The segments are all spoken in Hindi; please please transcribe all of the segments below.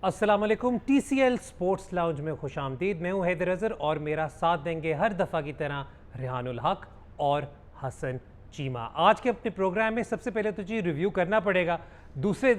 अस्सलाम वालेकुम। TCL स्पोर्ट्स लाउंज में खुश आमदीद। मैं हूँ हैदर अज़हर और मेरा साथ देंगे हर दफ़ा की तरह रेहानुल हक और हसन चीमा। आज के अपने प्रोग्राम में सबसे पहले तो जी रिव्यू करना पड़ेगा दूसरे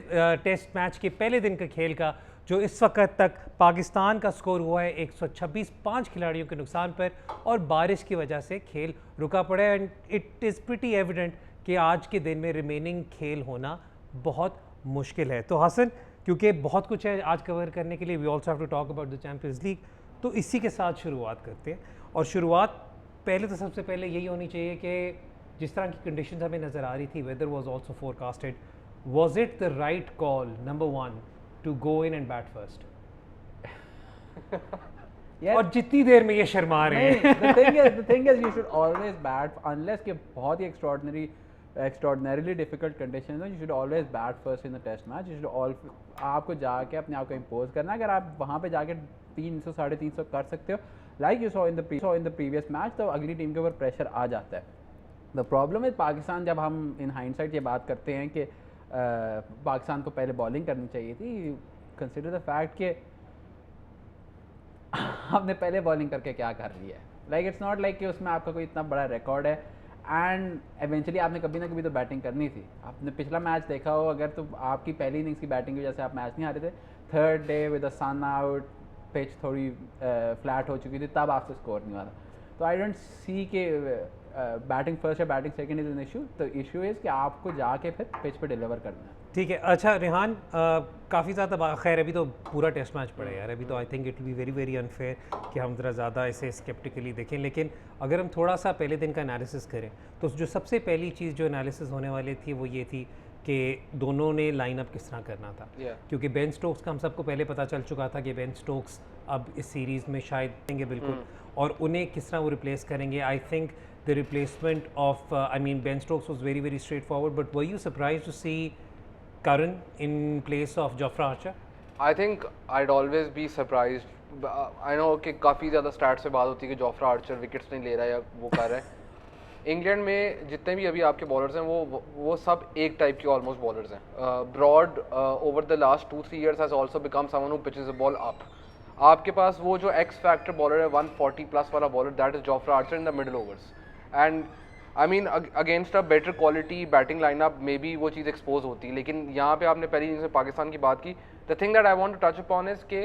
टेस्ट मैच के पहले दिन के खेल का, जो इस वक्त तक पाकिस्तान का स्कोर हुआ है 126 5 खिलाड़ियों के नुकसान पर, और बारिश की वजह से खेल रुका पड़ा है। And it is pretty evident कि आज के दिन में रिमेनिंग खेल होना बहुत मुश्किल है। तो हसन, क्योंकि बहुत कुछ है आज कवर करने के लिए, we also have to talk about the champions league, तो इसी के साथ शुरुआत करते हैं। और शुरुआत पहले तो सबसे पहले यही होनी चाहिए कि जिस तरह की कंडीशंस हमें नज़र आ रही थी, weather was also forecasted, was it the right call number one to go in and bat first? और जितनी देर में ये शर्मा रहे हैं, the thing is you should always bat unless कि बहुत ही extraordinarily difficult conditions हो, you should always bat first in the test match. You should आपको जाके अपने आप को इम्पोज करना। अगर आप वहाँ पे जाके 300 350 कर सकते हो, like you saw in the previous match, तो अगली टीम के ऊपर प्रेशर आ जाता है। द प्रॉब्लम इज पाकिस्तान, जब हम इन हाइंडसाइट ये बात करते हैं कि पाकिस्तान को पहले बॉलिंग करनी चाहिए थी, कंसिडर द फैक्ट कि आपने पहले बॉलिंग करके क्या कर लिया है। लाइक इट्स नॉट लाइक कि उसमें आपका कोई इतना बड़ा रिकॉर्ड है, एंड एवेंचुअली आपने कभी ना कभी तो बैटिंग करनी थी। आपने पिछला मैच देखा हो अगर, तो आपकी पहली इनिंग्स की बैटिंग की वजह से आप मैच नहीं हारे थे। Third day with the sun out, pitch थोड़ी फ्लैट हो चुकी थी, तब आपसे स्कोर नहीं हुआ था। तो आई डोंट सी के बैटिंग फर्स्ट या batting second is an issue. तो इशू इज़ कि आपको जाके फिर पिच पे डिलीवर करना है। ठीक है। अच्छा रेहान, काफ़ी ज़्यादा खैर अभी तो पूरा टेस्ट मैच पड़ा है यार, अभी तो आई think it will be very very unfair कि हम ज़रा ज़्यादा इसे स्केप्टिकली देखें। लेकिन अगर हम थोड़ा सा पहले दिन का एनालिसिस करें, तो जो सबसे पहली चीज़ जो एनालिसिस होने वाली थी वो ये थी कि दोनों ने लाइनअप किस तरह करना था। क्योंकि बेन स्टोक्स का हम सबको पहले पता चल चुका था कि बेन स्टोक्स अब इस सीरीज़ में शायद देंगे बिल्कुल, और उन्हें किस तरह वो रिप्लेस करेंगे। I think the replacement of Ben Stokes was very very straightforward, but were you surprise to see Karan in place of Jofra Archer? I think I'd always be surprised. I know कि काफ़ी ज़्यादा स्टैट्स से बात होती है कि जोफ्रा आर्चर विकेट्स नहीं ले रहा है या वो कर रहा है। इंग्लैंड में जितने भी अभी आपके बॉलर्स हैं वो सब एक टाइप के ऑलमोस्ट बॉलर्स हैं। Broad over the last 2-3 years has also become someone who pitches the ball up. आपके पास वो जो एक्स फैक्टर बॉलर है 140 प्लस वाला bowler, that is Jofra Archer in the middle overs. And against a better quality batting lineup में भी वो चीज़ एक्सपोज होती है। लेकिन यहाँ पे आपने पहली से पाकिस्तान की बात की, the thing that I want to touch upon is के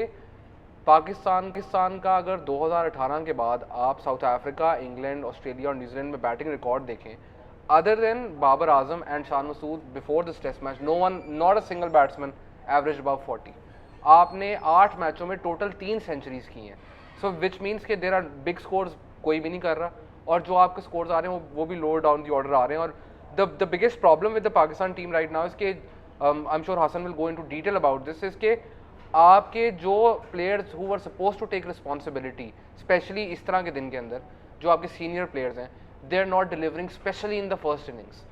पाकिस्तान का अगर 2018 के बाद आप साउथ अफ्रीका, इंग्लैंड, ऑस्ट्रेलिया और न्यूजीलैंड में बैटिंग रिकॉर्ड देखें, other than Babar Azam and Shan Masood before this test match, no one, not a single batsman average above 40। आपने 8 मैचों में टोटल 3 सेंचुरीज की हैं। सो विच मीन्स के देर आर बिग स्कोर्स कोई भी नहीं कर रहा, और जो आपके स्कोर्स आ रहे हैं वो भी लोअर डाउन दी ऑर्डर आ रहे हैं। और the biggest problem with the Pakistan team right now is के, I am sure Hasan will go into detail about this, is के आपके जो players who were suppose to take responsibility, specially इस तरह के दिन के अंदर जो आपके सीनियर प्लेयर्स हैं, they are not delivering, specially in the first innings.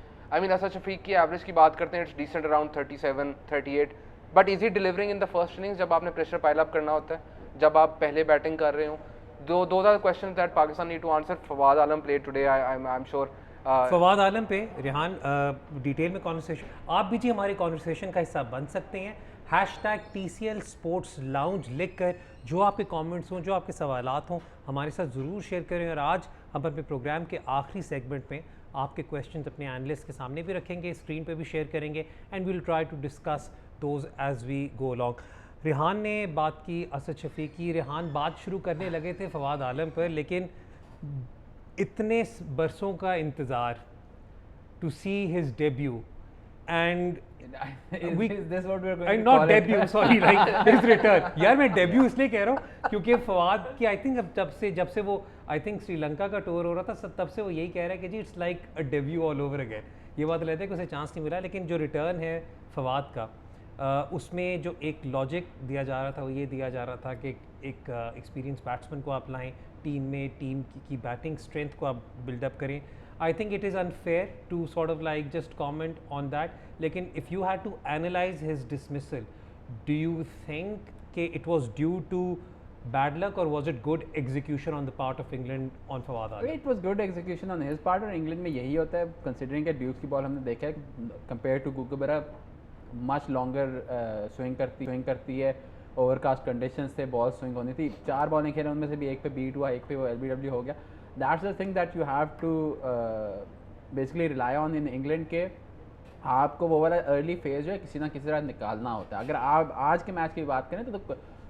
Asad Shafiq की एवरेज की बात करते हैं, it's decent around 37 38, but is he delivering in the first innings जब आपने प्रेशर पाइल अप करना होता है, जब आप पहले बैटिंग कर रहे हो? Those are the questions that Pakistan need to answer. Fawad Alam played today. I'm sure. Fawad आलम पे रेहान डिटेल में कॉन्वर्सेशन, आप भी जी हमारे कॉन्वर्सेशन का हिस्सा बन सकते हैं। #TCL स्पोर्ट्स लाउंज लिख कर जो आपके कमेंट्स हों, जो आपके सवालात हों, हमारे साथ ज़रूर शेयर करें। और आज हम अपने प्रोग्राम के आखिरी सेगमेंट में आपके क्वेश्चंस अपने एनालिस्ट के सामने भी रखेंगे, स्क्रीन पे भी शेयर करेंगे, and we will try to discuss those as we go along. Rehan ने बात की असद शफीक की। रेहान बात शुरू करने लगे थे फवाद आलम पर, लेकिन इतने बरसों का इंतज़ार to see his debut and not debut, sorry, like his return. यार मैं डेब्यू इसलिए कह रहा हूँ क्योंकि फवाद की आई थिंक जब से वो आई थिंक श्रीलंका का टूर हो रहा था, तब से वो यही कह रहा है कि जी it's like a debut all over again. ये बात लेते हैं कि उसे चांस नहीं मिला, लेकिन जो रिटर्न है फवाद का, उसमें जो एक लॉजिक दिया जा रहा था वो ये दिया जा रहा था कि एक एक्सपीरियंस बैट्समैन को आप लाएं टीम में, टीम की बैटिंग स्ट्रेंथ को आप बिल्डअप करें। I think it is unfair to sort of like just comment on that, लेकिन if you had to analyse his dismissal, do you think कि it was due to bad luck or was it good execution on the part of England on Fawad Alam? It was good execution on his part, और इंग्लैंड में यही होता है, कंसिडरिंग कि ड्यूक्स की बॉल हमने देखा है compare to Kookaburra much longer swing करती है, ओवरकास्ट कंडीशंस थे, बॉल स्विंग होनी थी, 4 बॉलें खेले, उनमें से भी एक पे बीट हुआ, एक पे वो LBW हो गया. That's the thing that you have to basically rely on in England के. आपको वो वाला अर्ली फेज जो है किसी ना किसी तरह निकालना होता है. अगर आप आज के मैच की बात करें तो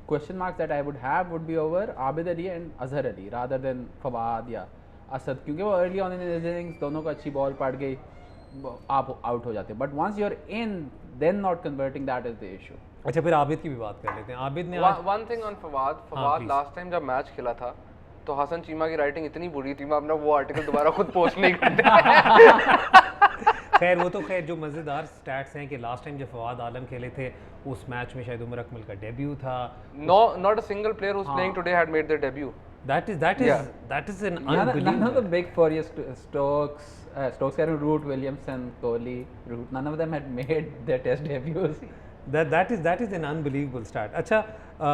question marks that I would have would be over Abid Ali and Azhar Ali rather than Fawad या असद, क्योंकि वो अर्ली ऑन इन इनिंग्स दोनों को अच्छी बॉल पड़ गई, आप आउट हो जाते हैं. But once you are in then not converting, that is the issue. अच्छा, फिर आबिद की भी बात कर लेते हैं. आबिद ने one thing on Fawad. please. Last time जब मैच खेला था तो हसन चीमा की राइटिंग इतनी बुरी थी, मैं अपना वो आर्टिकल दोबारा खुद पोस्ट नहीं करता. खैर वो तो खैर जो मज़ेदार स्टैट्स हैं कि लास्ट टाइम जब फवाद आलम खेले थे उस मैच में शायद उमर अकमल का डेब्यू था. Not a single player who's playing today had made their debut. That is Yeah. an None of the unbelievable. big four, yes, Stokes, Root, Williamson, Kohli, Root, none of them had made their test debuts. That is an unbelievable start. अच्छा,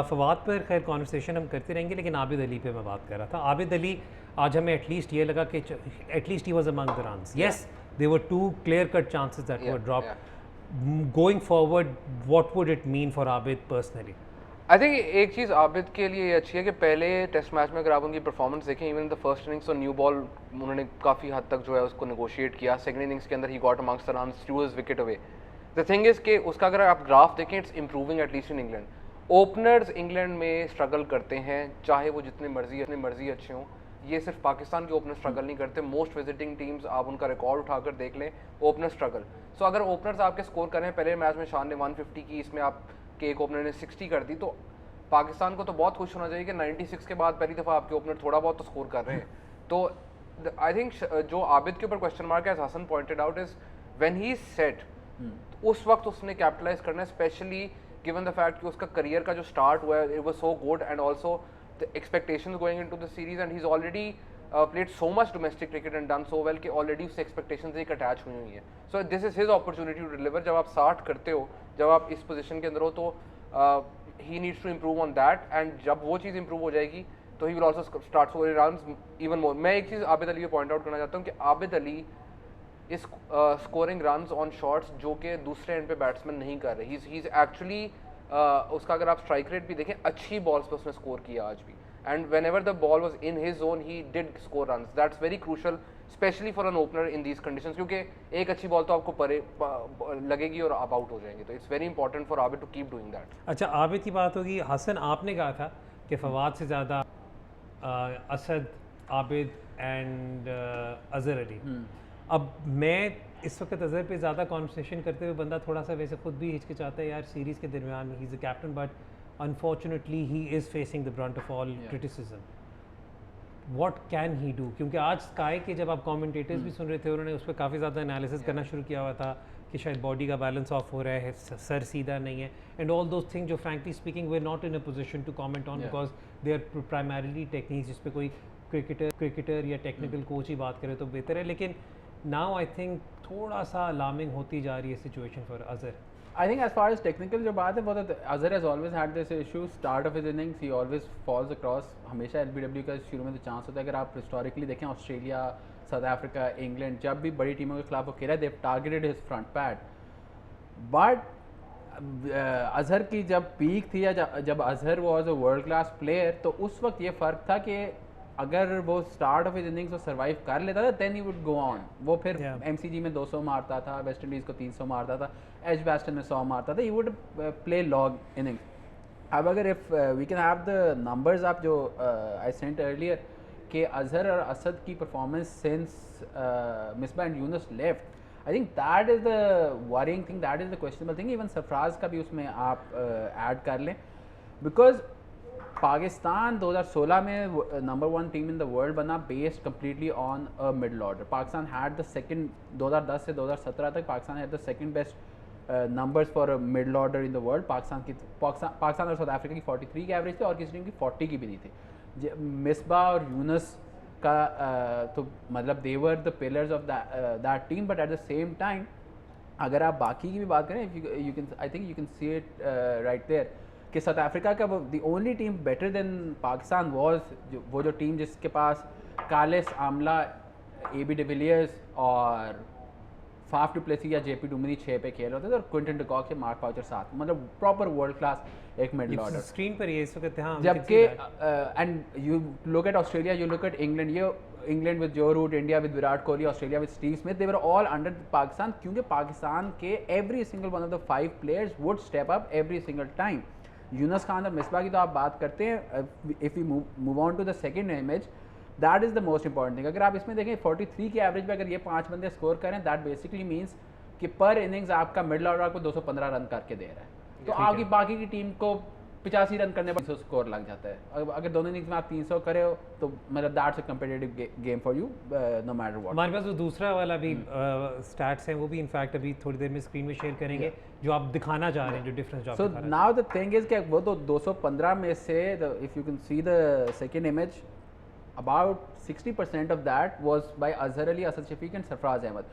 फवाद पर खैर कॉन्वर्सेशन हम करते रहेंगे, लेकिन आबिद अली पे मैं बात कर रहा था. आबिद अली आज हमें एटलीस्ट ये लगा कि at least he was among the runs. Yes, there were 2 clear cut chances that were dropped. Going forward, what would it mean for Abid personally? I think एक चीज़ आबिद के लिए ये अच्छी है कि पहले टेस्ट मैच में अगर आप उनकी परफॉर्मेंस देखें, इवन द फर्स्ट इनिंग्स तो न्यू बॉल उन्होंने काफ़ी हद तक जो है उसको नेगोशिएट किया. सेकंड इनिंग्स के अंदर he got amongst the runs, through his wicket away. The thing is कि उसका अगर आप ग्राफ देखें, it's improving at least in England. Openers England में स्ट्रगल करते हैं, चाहे वो जितने मर्जी अच्छे हों. ये सिर्फ पाकिस्तान के ओपनर स्ट्रगल नहीं करते, मोस्ट विजिटिंग टीम्स आप उनका रिकॉर्ड उठाकर देख लें, ओपनर स्ट्रगल. सो अगर ओपनर्स आपके स्कोर करें, पहले मैच में शान ने 150 की, इसमें आपके एक ओपनर ने 60 कर दी, तो पाकिस्तान को तो बहुत खुश होना चाहिए कि 96 के बाद पहली दफ़ा आपके ओपनर थोड़ा बहुत तो स्कोर कर रहे हैं. तो आई थिंक जो आबिद के ऊपर क्वेश्चन मार्क है, Hasan pointed out, is when he set, उस वक्त उसने कैपिटलाइज करना है, स्पेशली गिवन द फैक्ट कि उसका करियर का जो स्टार्ट हुआ है it was so good, and also the expectations going into the series, and he is already played so much domestic cricket and done so well कि already उससे expectations एक attach हुई हुई हैं. So this is his opportunity to deliver. जब आप 60 करते हो, जब आप इस पोजीशन के अंदर हो, तो he needs to improve on that, and जब वो चीज़ improve हो जाएगी तो he will also start scoring runs even more. मैं एक चीज़ आबिद अली को point out करना चाहता हूँ कि Abid Ali is scoring runs on shots जो कि दूसरे एंड पे बैट्समैन नहीं कर रहे. he is actually उसका अगर आप स्ट्राइक रेट भी देखें, अच्छी बॉल्स पे उसने स्कोर किया आज भी. And whenever the ball was in his zone, he did score runs. That's very crucial, especially for an opener in these conditions. क्योंकि एक अच्छी बॉल तो आपको परे लगेगी और आप आउट हो जाएंगे. तो it's very important for Abid to keep doing that. अच्छा, आबिद की बात होगी. हसन, आपने कहा था कि फवाद से ज़्यादा असद, आबिद एंड अजहर अली. अब मैं इस वक्त अजहर पे ज़्यादा कॉन्वर्सेशन करते हुए बंदा थोड़ा सा वैसे खुद भी हिचकिचाता है यार. सीरीज़ के दरमियान he is a captain, but unfortunately he is facing the brunt of all criticism. What can he do? क्योंकि आज स्काई के जब आप कमेंटेटर्स भी सुन रहे थे, उन्होंने उस पर काफ़ी ज़्यादा एनालिसिस करना शुरू किया हुआ था कि शायद बॉडी का बैलेंस ऑफ हो रहा है, सर सीधा नहीं है, एंड ऑल दोज थिंग जो frankly speaking we are not in a position to comment on, because they are primarily techniques, जिस पे कोई क्रिकेटर या टेक्निकल कोच ही बात करे तो बेहतर है. लेकिन नाउ आई थिंक थोड़ा सा अलार्मिंग होती जा रही है situation for Azhar. I think as far as technical जो बात है, वो तो Azhar has always had this issue. Start of his innings, he always falls across. हमेशा LBW का शुरू में तो चांस होता है. अगर आप हिस्टोरिकली देखें, ऑस्ट्रेलिया, साउथ अफ्रीका, इंग्लैंड, जब भी बड़ी टीमों के खिलाफ वो खेला, they've targeted his front pad. But Azhar की जब पीक थी, या जब Azhar was a world class player, तो उस वक्त ये फ़र्क था कि अगर वो स्टार्ट ऑफ हिज इनिंग्स को सर्वाइव कर लेता था, then he would go on. वो फिर MCG में 200 मारता था, वेस्ट इंडीज़ को 300 मारता था, एज बैस्टन में 100 मारता था. He would play long innings. अब अगर if we can have the numbers आप जो आई सेंट अर्लियर कि अजहर और असद की performance since Misbah and Yunus left, I think that is the worrying thing, that is the questionable thing. Even Sarfaraz का भी उसमें आप ऐड कर लें, बिकॉज पाकिस्तान 2016 में number 1 team in the world बना based completely on a middle order. Pakistan had the second, 2010 से 2017 तक Pakistan had the second best numbers for a middle order in the world. Pakistan और साउथ अफ्रीका की 43 की एवरेज थी और किसी टीम की 40 की भी नहीं थी. मिसबा और यूनुस का तो मतलब they were the pillars of that team. But at the same time अगर आप बाकी की भी बात करें, you can, I think you can see it right there कि साउथ अफ्रीका का the only team better than Pakistan was वो जो टीम जिसके पास कालिस, आमला, AB डिविलियर्स और फाफ डुप्लेसी या जेपी डुमिनी 6 पे खेल रहे थे और क्विंटन डिकॉक या मार्क पाउचर 7, मतलब प्रॉपर वर्ल्ड क्लास एक मिडल ऑर्डर। स्क्रीन पर ये इस वक्त हाँ जबकि and you look at Australia, you look at England, ये England with Joe Root, India with Virat Kohli, Australia with Steve Smith, they were all under Pakistan, क्योंकि पाकिस्तान के every single one of the 5 players would step up every single time. Younis Khan और मिसबा की तो आप बात करते हैं, if you move on to the second image, that is the most important thing. अगर आप इसमें देखें 43 के एवरेज पे अगर ये 5 बंदे स्कोर करें, दैट बेसिकली मीन्स कि पर इनिंग्स आपका मिडल ऑर्डर आपको 215 रन करके दे रहा है, तो आपकी बाकी की टीम को 85 रन करने पर 300 स्कोर लग जाता है। अगर दोनों इनिंग्स में आप 300 करे हो तो मतलब that's a competitive game for you know matter what. हमारे पास जो दूसरा वाला भी स्टैट्स हैं वो भी इनफैक्ट अभी थोड़ी देर में स्क्रीन में शेयर करेंगे, जो आप दिखाना चाह रहे हैं, जो डिफरेंस जो आप सो दिखा रहे हैं। नाउ द थिंग इज कि वो तो 215 में से if you can see the second image, about 60% of that was by Azhar Ali, Asad Shafiq and Sarfaraz Ahmed.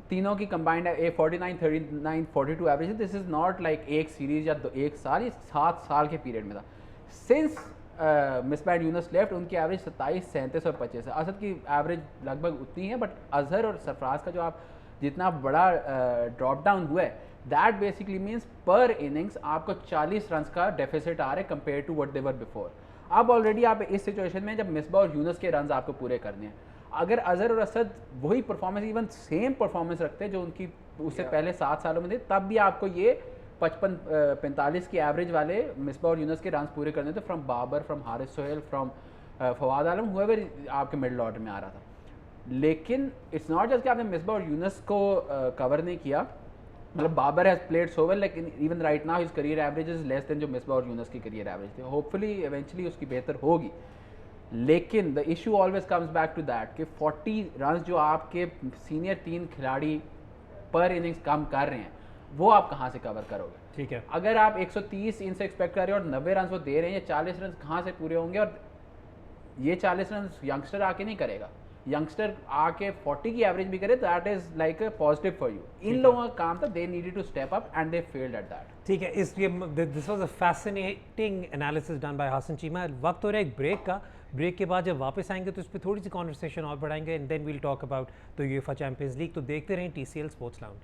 तीनों की combined 49, 39, 42 average. This is not like एक सीरीज या एक साल, ये 7 साल के पीरियड में था। सिंस मिसबैट यूनुस लेफ्ट, उनकी एवरेज 27, 37 और 25 है। असद की एवरेज लगभग उतनी है, बट अजहर और सरफराज का जो आप जितना बड़ा ड्रॉप डाउन हुआ है, that basically means per innings आपको 40 रन का डेफिसिट आ रहे compare to what they were before. अब ऑलरेडी आप इस सिचुएशन में जब मिसबा और यूनुस के रन आपको पूरे करने हैं, अगर अजहर और असद वही परफॉर्मेंस, इवन सेम परफॉर्मेंस रखते हैं जो उनकी उससे पहले 7 सालों में थे, तब भी आपको ये 55-45 की एवरेज वाले मिसबा और यूनुस के रन पूरे करने थे, from Babar, from Haris Sohail, from Fawad Alam, however आपके मिडल ऑर्डर में आ रहा था। लेकिन इट्स नॉट जस्ट कि आपने मिसबा और यूनुस को कवर नहीं किया, मतलब Babar has played so well, लेकिन even right now his career average is less than जो मिसबा और यूनुस की करियर एवरेज थी। होपफुली इवेंचुअली उसकी बेहतर होगी, लेकिन the issue always comes back to that कि 40 रन जो आपके सीनियर 3 खिलाड़ी पर इनिंग्स कम कर रहे हैं, वो आप कहाँ से कवर करोगे? ठीक है, अगर आप 130 इनसे एक्सपेक्ट कर रहे हो और 90 रन वो दे रहे हैं, ये 40 रन कहाँ से पूरे होंगे? और ये 40 रन यंगस्टर आके नहीं करेगा, यंगस्टर आके 40 की एवरेज भी करे, that is like a positive for you. इन लोगों का काम था, they needed to step up and they failed at that. ठीक है, इसलिए this was a fascinating analysis done by Hasan Cheema. वक्त हो रहा है एक ब्रेक का। ब्रेक के बाद जब वापस आएंगे तो इस पर थोड़ी सी कॉन्वर्सेशन और बढ़ाएंगे, and then we'll talk about the UEFA Champions League. तो देखते रहें TCL sports lounge.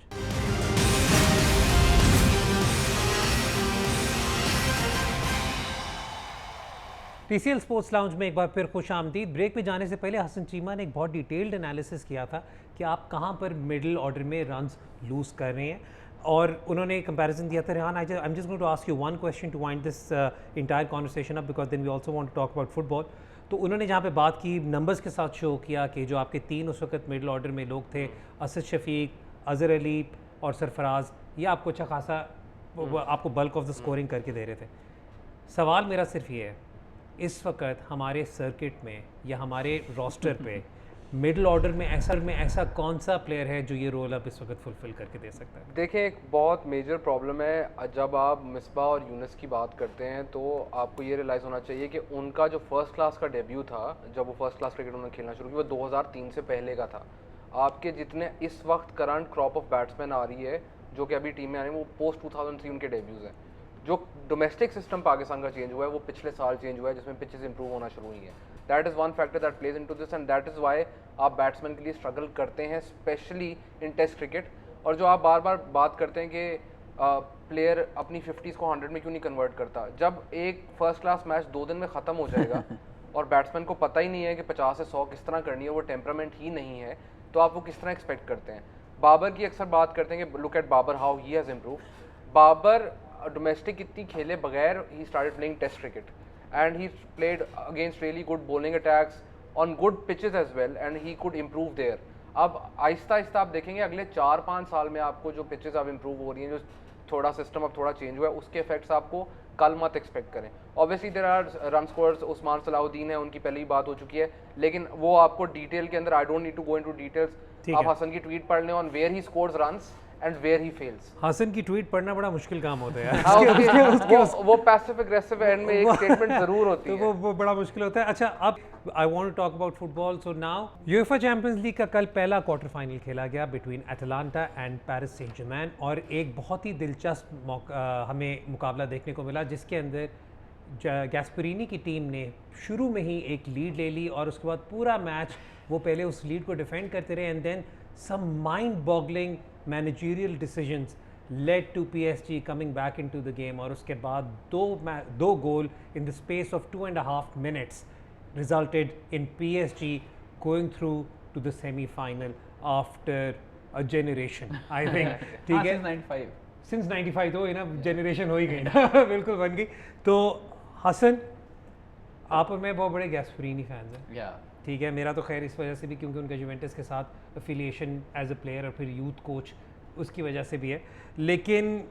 TCL sports lounge में एक बार फिर खुश आमदीद। ब्रेक पे जाने से पहले हसन चीमा ने एक बहुत डिटेल्ड एनालिसिस किया था कि आप कहाँ पर मिडिल ऑर्डर में रन्स लूज़ कर रहे हैं, और उन्होंने कंपैरिजन दिया था। Rehan, I am just going to ask you one question to wind this entire conversation up, because then we also want to talk about football. तो उन्होंने जहाँ पे बात की, नंबर्स के साथ शो किया कि जो आपके 3 उस वक्त मिडिल ऑर्डर में लोग थे, असद शफीक, अजहर अली और सरफराज, ये आपको अच्छा खासा आपको बल्क ऑफ द स्कोरिंग करके दे रहे थे। सवाल मेरा सिर्फ ये है, इस वक्त हमारे सर्किट में या हमारे रोस्टर पे मिडिल ऑर्डर में ऐसा कौन सा प्लेयर है जो ये रोल अब इस वक्त फुलफिल करके दे सकता है? देखिए, एक बहुत मेजर प्रॉब्लम है जब आप मिसबा और यूनुस की बात करते हैं, तो आपको ये रियलाइज़ होना चाहिए कि उनका जो फर्स्ट क्लास का डेब्यू था, जब वो फर्स्ट क्लास क्रिकेट उन्होंने खेलना शुरू किया, वो 2003 से पहले का था। आपके जितने इस वक्त करंट क्रॉप ऑफ बैट्समैन आ रही है जो कि अभी टीम में आ रही है, वो पोस्ट 2003 उनके डेब्यूज़ हैं। जो डोमेस्टिक सिस्टम पाकिस्तान का चेंज हुआ है, वो पिछले साल चेंज हुआ है, जिसमें पिचेस इंप्रूव होना शुरू हुई हैं। That is one factor that plays into this, and that is why आप बैट्समैन के लिए स्ट्रगल करते हैं, स्पेशली इन टेस्ट क्रिकेट। और जो आप बार बार बात करते हैं कि प्लेयर अपनी 50s को 100 में क्यों नहीं कन्वर्ट करता, जब एक फर्स्ट क्लास मैच 2 दिन में ख़त्म हो जाएगा और बैट्समैन को पता ही नहीं है कि 50 से 100 किस तरह करनी है, वो टेम्परामेंट ही नहीं है, तो आप वो किस तरह एक्सपेक्ट करते हैं? बाबर की अक्सर बात करते हैं कि look at Babar how he has improve. Babar domestic इतनी खेले बगैर ही started playing test cricket, and he played against really good bowling attacks on good pitches as well, and he could improve there. अब आहिस्ता आहिस्ता आप देखेंगे अगले 4-5 साल में आपको जो पिचेस अब इम्प्रूव हो रही हैं, जो थोड़ा सिस्टम अब थोड़ा चेंज हुआ है, उसके इफेक्ट्स आपको कल मत एक्सपेक्ट करें। Obviously there are run scorers, Usman Salahuddin है, उनकी पहले ही बात हो चुकी है, लेकिन वो आपको डिटेल के अंदर, I don't need to go into details. आप हसन की ट्वीट पढ़ लें on where he scores runs and where he fails. Hasan की ट्वीट पढ़ना बड़ा मुश्किल काम होता है यार। वो पैसिव अग्रेसिव एंड में एक स्टेटमेंट जरूर होती है, तो वो बड़ा मुश्किल होता है। अच्छा, अब I want to talk about football. So now UEFA Champions League का कल पहला क्वार्टर फाइनल खेला गया between Atalanta and Paris Saint Germain, और एक बहुत ही दिलचस्प हमें मुकाबला देखने को मिला, जिसके अंदर गैस्परीनी की टीम ने शुरू में ही एक लीड ले ली, और उसके बाद पूरा मैच वो पहले उस लीड को डिफेंड करते रहे, and then some mind-boggling managerial decisions led to PSG coming back into the game, और उसके बाद दो goal in the space of 2.5 minutes resulted in PSG going through to the semi-final after a generation, I think. ठीक है, since 95 सिंस 95 तो ना जनरेशन हो ही गई ना बिल्कुल बन गई। तो हसन, आप और मैं बहुत बड़े गैस्परीनी फैंस हैं, या ठीक है। मेरा तो खैर इस वजह से भी क्योंकि उनका जुवेंटस के साथ अफिलिएशन एज अ प्लेयर और फिर यूथ कोच उसकी वजह से भी है। लेकिन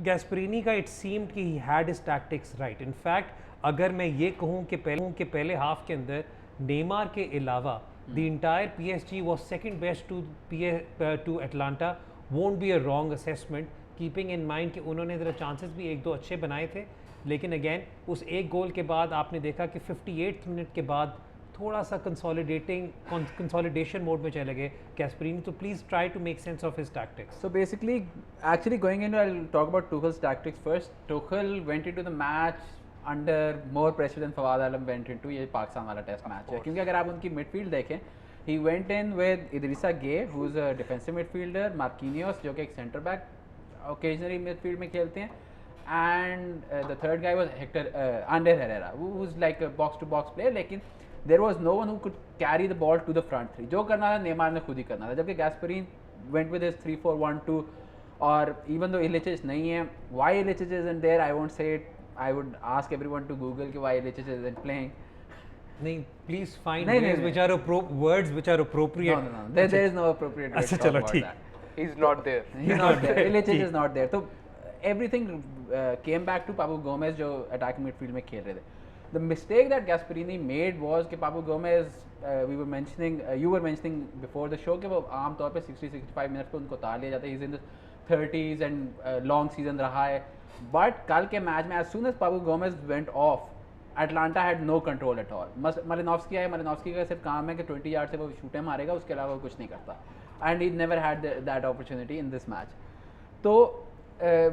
गैस्परीनी का इट सीम्ड कि he had his tactics right. In fact अगर मैं ये कहूँ कि पहले हाफ के अंदर नेमार के अलावा the entire PSG was second best to Atalanta, won't be a wrong assessment, keeping in mind कि उन्होंने ज़रा चांसेस भी एक दो अच्छे बनाए थे। लेकिन अगेन उस एक गोल के बाद आपने देखा कि 58 मिनट के बाद थोड़ा सा कंसोलिडेशन मोड में चले गए गैस्परीनी। तो please try to make sense of his tactics. So basically, actually going into, I'll talk about Tuchel's tactics first. Tuchel went into the match under more pressure than Fawad Alam went into ये पाकिस्तान वाला टेस्ट मैच है, क्योंकि अगर आप उनकी मिडफील्ड देखें, he went in with Idrissa Gueye, who's a defensive midfielder, Marquinhos जो कि एक सेंटर बैक occasionally midfield में खेलते हैं, and the third guy was Ander Herrera, who's like a box to box player, लेकिन there was no one who could carry the ball to the front three. जो करना था नेमार ने खुद ही करना था, जबकि गैस्परीन went with his 3-4-1-2, और even though Ilicic नहीं है, why Ilicic isn't there, I won't say it. I would ask everyone to Google कि why Ilicic isn't playing. नहीं, प्लीज फाइंड नहीं, ways नहीं, which are words which are appropriate. No. There is no appropriate way अच्छा, to talk चलो, about ठीक। that. He's not there. He's not there. Ilicic ठीक। is not there. So everything came back to Papu Gomez जो attacking midfield में खेल रहे थे. The mistake that Gasperini made was कि Papu Gomez, you were mentioning before the show कि वो आम तौर पे 60-65 मिनट पे उनको उतार लिया जाता है. He's in the 30s and long season रहा है. But कल के मैच में as soon as Papu Gomez went off, Atlanta had no control at all. Malinovsky आया, Malinovsky का सिर्फ काम है कि 20 यार्ड से वो शूटें मारेगा, उसके अलावा वो कुछ नहीं करता. And he never had that opportunity in this match. तो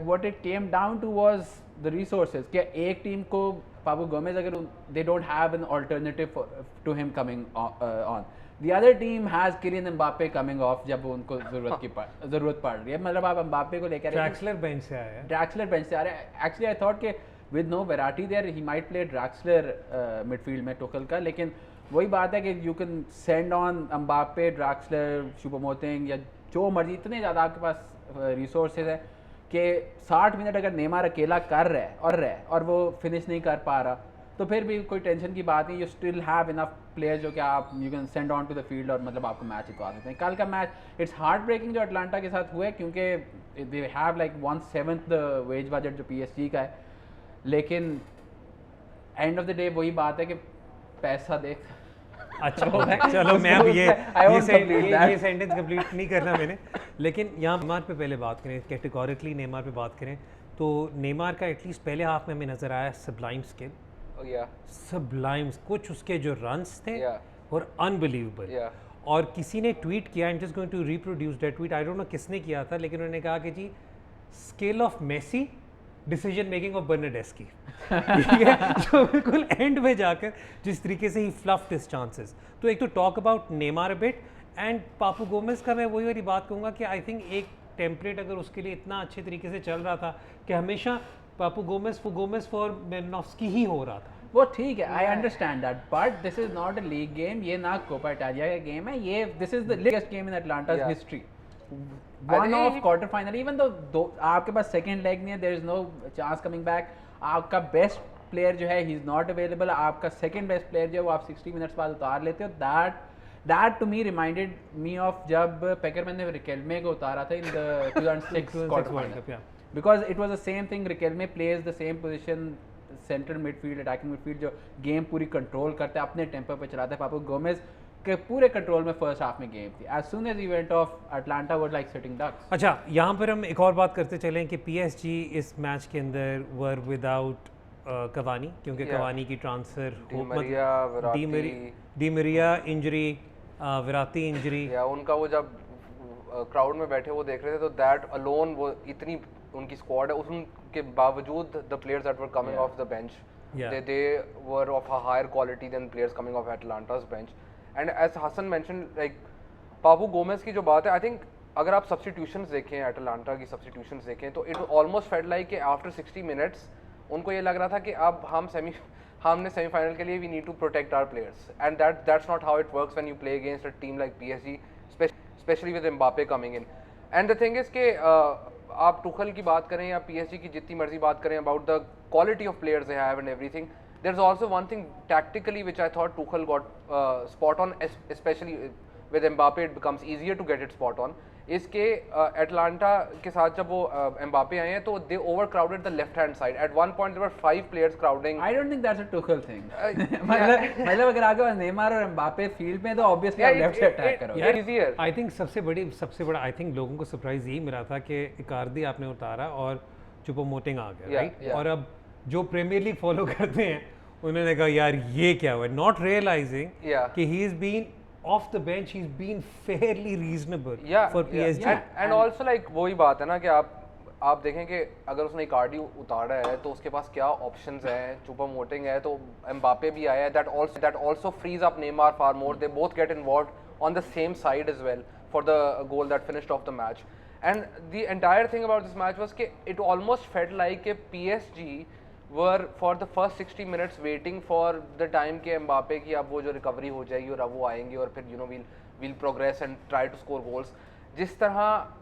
what it came down to was the resources. कि एक टीम को Papu Gomez अगर they don't have an alternative to him coming on. The other team has Kylian Mbappe coming off जब उनको ज़रूरत पड़ रही है. मतलब आप Mbappe को लेकर Draxler bench से आया है। Draxler bench से आ रहा है. Actually I thought कि with no Verratti there he might play Draxler midfield में Tuchel का, लेकिन वही बात है कि you can send on Mbappe, Draxler, Choupo-Moting या जो मर्जी, इतने ज़्यादा आपके पास resources है कि 60 मिनट अगर नेमार अकेला कर रहा है और वो फिनिश नहीं कर पा रहा, तो फिर भी कोई टेंशन की बात नहीं. You still have enough players जो कि आप you can send on to the field और मतलब आपको मैच जितवा सकते हैं. कल का मैच इट्स हार्ट ब्रेकिंग जो अटलांटा के साथ हुआ है, क्योंकि they have like 1/7 the wage budget जो PSG का है, लेकिन एंड ऑफ द डे वही बात है कि पैसा देख. अच्छा चलो, मैं अब ये सेंटेंस कंप्लीट नहीं करना मैंने, लेकिन यहाँ नेमार पे पहले बात करें, कैटेगोरिकली नेमार पे बात करें, तो नेमार का एटलीस्ट पहले हाफ में हमें नज़र आया सब्लाइम स्किल, सब्लाइम, कुछ उसके जो रन्स थे और अनबिलीवेबल. और किसी ने ट्वीट किया, I am just going to reproduce that tweet, I don't know किसने किया था, लेकिन उन्होंने कहा कि जी skill of Messi, decision making of Bernardeschi. ठीक है, जो बिल्कुल एंड में जाकर जिस तरीके से ही फ्लफ्ड हिज चांसेस. तो एक तो talk about Neymar a bit, and Papu Gomez का मैं वही वाली बात कहूँगा कि आई थिंक एक टेम्पलेट अगर उसके लिए इतना अच्छे तरीके से चल रहा था कि हमेशा पापू गोमेज फॉर मेलिनोव्स्की ही हो रहा था. वो ठीक है, I understand that, but this is not a league game. ये ना कोपा इटालिया का गेम है, ये this is the biggest game in Atalanta's history. One of quarter final, even though आपके पास सेकंड लेग नहीं है, there is no chance coming back. आपका बेस्ट प्लेयर जो है ही इज नॉट अवेलेबल, आपका सेकंड बेस्ट प्लेयर जो है वो आप 60 मिनट्स बाद उतार लेते हो. That to me reminded me of जब पेकरमैन ने रिकेल्मे को उतारा था in the 2006 quarter final, because it was the same thing. Riquelme plays the same position, centre midfield, attacking midfield, जो गेम पूरी कंट्रोल करता है, अपने टेम्पो पे चलाता है. पापू गोमेज के पूरे कंट्रोल में फर्स्ट हाफ में गेम थी. As soon as he went off, Atalanta was like sitting ducks. अच्छा, यहाँ पर हम एक और बात करते चलें कि PSG इस मैच के अंदर वर विदाउट कवानी, क्योंकि कवानी की transfer di Maria injury, Verratti injury. या उनका वो जब क्राउड में बैठे वो देख रहे थे, तो दैट अलोन, वो इतनी उनकी स्क्वाड है, उनके बावजूद the players that were coming of the bench, they were of a higher quality than players coming off Atlanta's bench. And as Hassan mentioned, like Papu Gomez की जो बात है, आई थिंक अगर आप सब्स्टिट्यूशंस देखें, एटलांटा की सब्स्टिट्यूशंस देखें, तो इट ऑलमोस्ट फेल्ट लाइक कि आफ्टर 60 मिनट्स उनको ये लग रहा था कि अब हमने सेमीफाइनल के लिए we need to protect our players, and that's not how it works when you play against a team like PSG, specially with Mbappe coming in. And the thing is के आप टुखल की बात करें या पीएसजी की जितनी मर्जी बात करें about the quality of players they have and everything, there is also one thing tactically which I thought Tuchel got spot on, specially with Mbappe it becomes easier to get it spot on, इसके एटलांटा के साथ जब वो एम्बापे आए हैं तो they overcrowded the left hand side. At one point there were 5 players crowding. I don't think that's a Tuchel thing. मतलब अगर आगे बस नेमार और एम्बापे फील्ड में तो ऑब्वियसली आप लेफ्ट से अटैक करोगे। Yeah, easier. आई थिंक सबसे बड़ा आई थिंक लोगों को सरप्राइज यही मिला था कि इकार्दी आपने उतारा और चुपोमोटिंग आ गया, राइट? और अब जो प्रीमियर लीग फॉलो करते हैं उन्होंने कहा यार ये क्या हुआ, नॉट रियलाइजिंग कि he is been off the bench, he's been fairly reasonable for PSG. And also like वही बात है ना कि आप देखें कि अगर उसने इकार्डी उतारा है तो उसके पास क्या ऑप्शंस हैं, चुपोमोटिंग है, तो एम्बापे भी आया है, that also frees up Neymar far more. They both get involved on the same side as well for the goal that finished off the match. And the entire thing about this match was कि it almost felt like a PSG were for the first 60 minutes waiting for the time के एम्बापे की अब वो जो रिकवरी हो जाएगी और अब वो आएंगे और फिर we'll progress and try to score goals. जिस तरह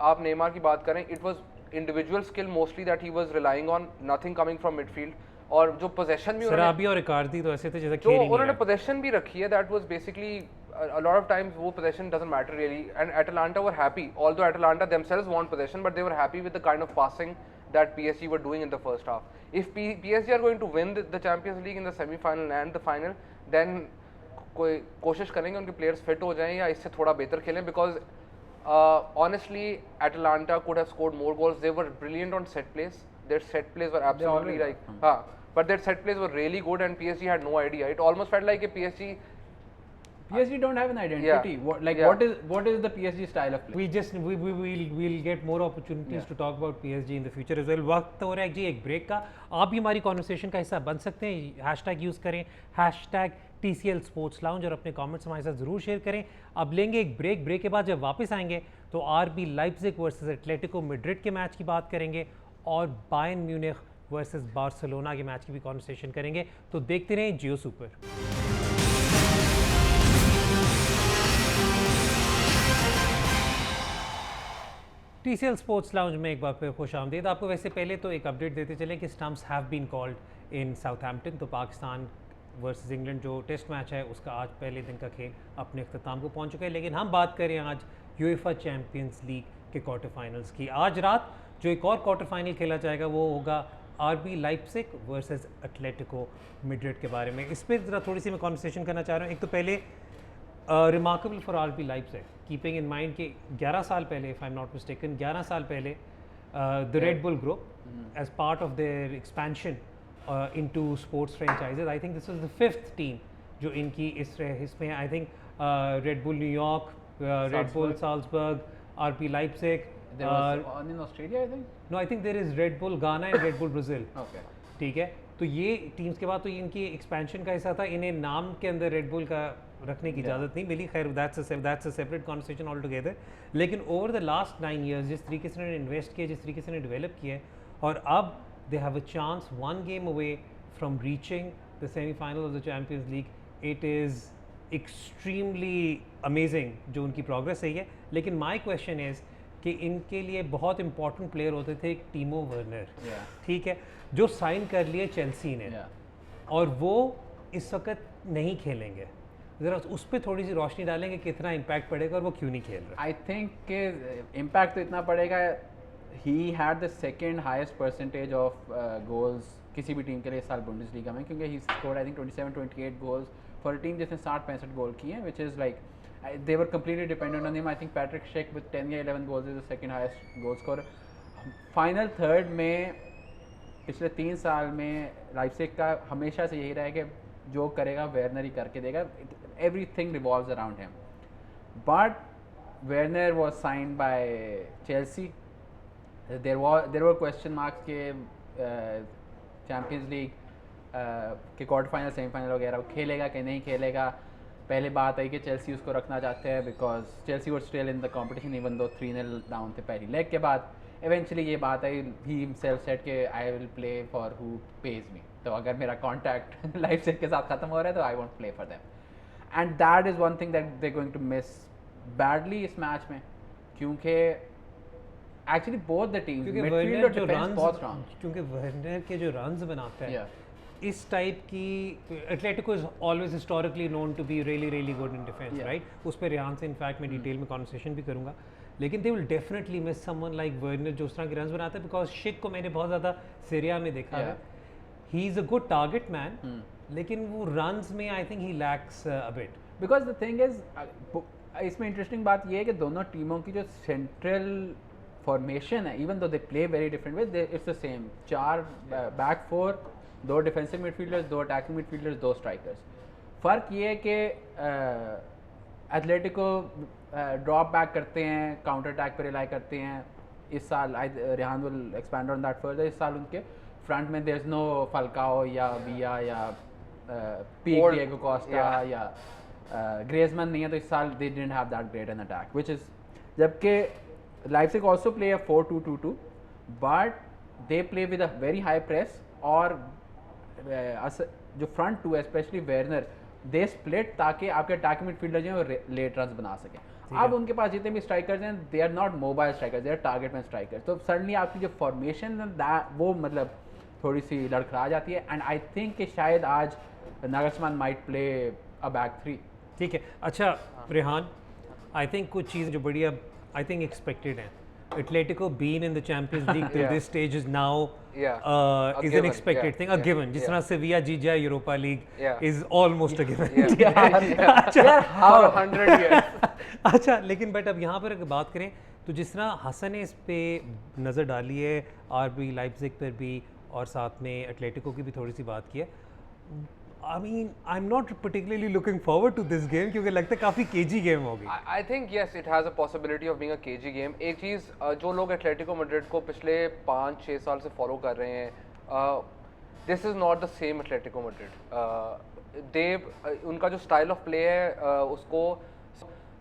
आप नेमार की बात करें, it was individual skill mostly that he was relying on, nothing coming from midfield. और जो possession भी सराबी और इकार्दी तो ऐसे थे जैसे जो उन्होंने possession भी रखी है, that was basically a lot of times वो possession doesn't matter really, and Atalanta were happy, although Atalanta themselves want possession, but they were happy with the kind of passing that PSG were doing in the first half. If PSG are going to win the Champions League in the semi-final and the final, then कोई कोशिश करेंगे उनके players fit हो जाएं या इससे थोड़ा बेहतर खेलें, because honestly Atalanta could have scored more goals. They were brilliant on set plays. Their set plays were absolutely like but their set plays were really good and PSG had no idea. It almost felt like a PSG don't have an identity. What is the PSG style of play? we'll get more opportunities to talk about PSG in the future as well. वक्त हो रहा है जी एक ब्रेक का, आप भी हमारी कॉन्वर्सेशन का हिस्सा बन सकते हैं, हैशटैग यूज़ करें #TCL Sports Lounge और अपने कमेंट्स हमारे साथ ज़रूर शेयर करें। अब लेंगे एक ब्रेक के बाद जब वापस आएंगे तो RB Leipzig versus Atletico Madrid के मैच की बात करेंगे और बायर्न म्यूनिख वर्सेस बार्सिलोना के मैच की भी कॉन्वर्सेशन करेंगे। तो देखते रहें जियो सुपर। TCL स्पोर्ट्स लाउंज में एक बार फिर खुश आमदीद। आपको वैसे पहले तो एक अपडेट देते चलें कि stumps have been called in Southampton, तो पाकिस्तान वर्सेस इंग्लैंड जो टेस्ट मैच है उसका आज पहले दिन का खेल अपने अख्ताम को पहुंच चुका है। लेकिन हम बात करें आज यूएफए चैम्पियंस लीग के क्वार्टर फाइनल्स की। आज रात जो एक और क्वार्टर फाइनल खेला जाएगा वो होगा RB Leipzig versus Atletico Madrid के बारे में। इस पर ज़रा थोड़ी सी मैं कॉन्वर्सेशन करना चाह रहा हूँ। एक तो पहले remarkable for RB Leipzig, keeping in mind कि 11 साल पहले, if I am not mistaken, 11 साल पहले the Red Bull group as part of their expansion into sports franchises, I think this was the 5th team जो इनकी इसमें I think Red Bull New York, Red Bull Salzburg, RB Leipzig, in Australia I think. No, I think there is Red Bull Ghana and Red Bull Brazil. Okay. ठीक है, तो ये टीम्स के बाद तो इनकी एक्सपेंशन का हिस्सा था, इन्हें नाम के अंदर रेड बुल का रखने की इजाज़त नहीं मिली। खैर that's a separate conversation all together. लेकिन ओवर द लास्ट 9 years जिस तरीके से उन्होंने इन्वेस्ट किया, जिस तरीके से उन्होंने डेवलप किया है, और अब they have a chance 1 game away from reaching the semifinal of the champions league. It is extremely amazing जो उनकी प्रोग्रेस है। लेकिन माई क्वेश्चन इज़ कि इनके लिए बहुत इंपॉर्टेंट प्लेयर होते थे एक टीमो वर्नर, ठीक है, जो साइन कर लिए चेल्सी ने, और वो इस वक्त नहीं खेलेंगे। ज़रा उस पर थोड़ी सी रोशनी डालेंगे कितना इम्पैक्ट पड़ेगा और वो क्यों नहीं खेल रहा। आई थिंक कि इम्पैक्ट तो इतना पड़ेगा, he had the second highest percentage of goals किसी भी टीम के लिए इस साल बुंडेसलीगा में, क्योंकि he scored I think 27-28 goals for a team जिसने 60-65 गोल किए हैं, which is like they were completely dependent on him. I think Patrick Schick with 10 या 11 goals is the second highest goal scorer. Final third में पिछले 3 साल में लाइप्जिग का हमेशा से यही रहा है कि जो करेगा वेर्नर ही करके देगा, everything revolves around him. But Werner was signed by Chelsea. There were question marks के Champions League के क्वार्टर फाइनल सेमीफाइनल वगैरह खेलेगा कि नहीं खेलेगा। पहले बात आई कि चेल्सी उसको रखना चाहते हैं because Chelsea were still in the competition even though 3-0 down थे पहली लेग के बाद इवेंचुअली ये बात आई ही हिमसेल्फ सेड कि I will play for who pays me तो अगर मेरा कॉन्टैक्ट लाइफ सेट के साथ ख़त्म हो रहा है तो I want play for them and that is one thing that they going to miss badly इस मैच में क्योंकि एक्चुअली बोथ द टीम्स क्योंकि मिडफील्ड वर्नर और जो डिफेंस बहुत रन्स स्ट्रांग क्योंकि वर्नर के जो रन्स बनाता है Yeah. इस टाइप की Atletico is always historically known to be really good in defence Yeah. Right उस पर रेहान से इनफैक्ट मैं डिटेल में कॉन्वर्सेशन भी करूंगा लेकिन they will definitely miss someone like Werner जो उस तरह के रन्स बनाता है बिकॉज शिक को मैंने बहुत ज़्यादा सीरिया में देखा है he is a good target man लेकिन वो रन्स में I think he lakhs a bit because the thing is इसमें इंटरेस्टिंग बात ये है कि दोनों टीमों की जो सेंट्रल फॉर्मेशन है even though they play very different way it's the same 4 back 4 2 defensive midfielders 2 attacking midfielders 2 strikers फ़र्क ये है कि एथलेटिको ड्रॉप बैक करते हैं काउंटर अटैक पर रिलाई करते हैं इस साल Rehan will expand on that further इस साल उनके फ्रंट में देयर इज नो फल्काओ या विया या पीक डिएगो कोस्टा या ग्रेजमैन नहीं है तो इस साल they didn't have that great an attack which is जबकि Leipzig also play a 4-2-2-2 but they play with a very high press और जो फ्रंट टू है स्पेशली वेर्नर दे स्प्लिट ताकि आपके अटैकिंग मिडफील्डर जो है लेट रन्स बना सकें अब उनके पास जितने भी स्ट्राइकर्स हैं they are not mobile strikers they are target man strikers तो सडनली आपकी जो फॉर्मेशन वो मतलब थोड़ी सी लड़खड़ा जाती है एंड आई थिंक कि शायद आज नागलस्मान माइट प्ले अ बैक 3 ठीक है अच्छा रेहान आई थिंक कुछ चीज़ जो बड़ी अब आई थिंक एक्सपेक्टेड हैं Atletico been in the Champions League till this stage is now is an expected thing, a given. जिस तरह सेविया जीत जाए Europa league is almost a given. For 100 years. अच्छा लेकिन बट अब यहाँ पर अगर बात करें तो जिस तरह हसन ने इस पे नज़र डाली है आरबी लाइप्जिग पर भी और साथ में एटलेटिको की भी थोड़ी सी बात की है I mean, I'm not particularly looking forward to this game क्योंकि लगता है काफ़ी केजी गेम होगी. I think yes, it has a possibility of being a KG game. एक चीज़ जो लोग एटलेटिको मैड्रिड को पिछले 5-6 साल से फॉलो कर रहे हैं, this is not the same Atletico Madrid. उनका जो स्टाइल ऑफ प्ले है उसको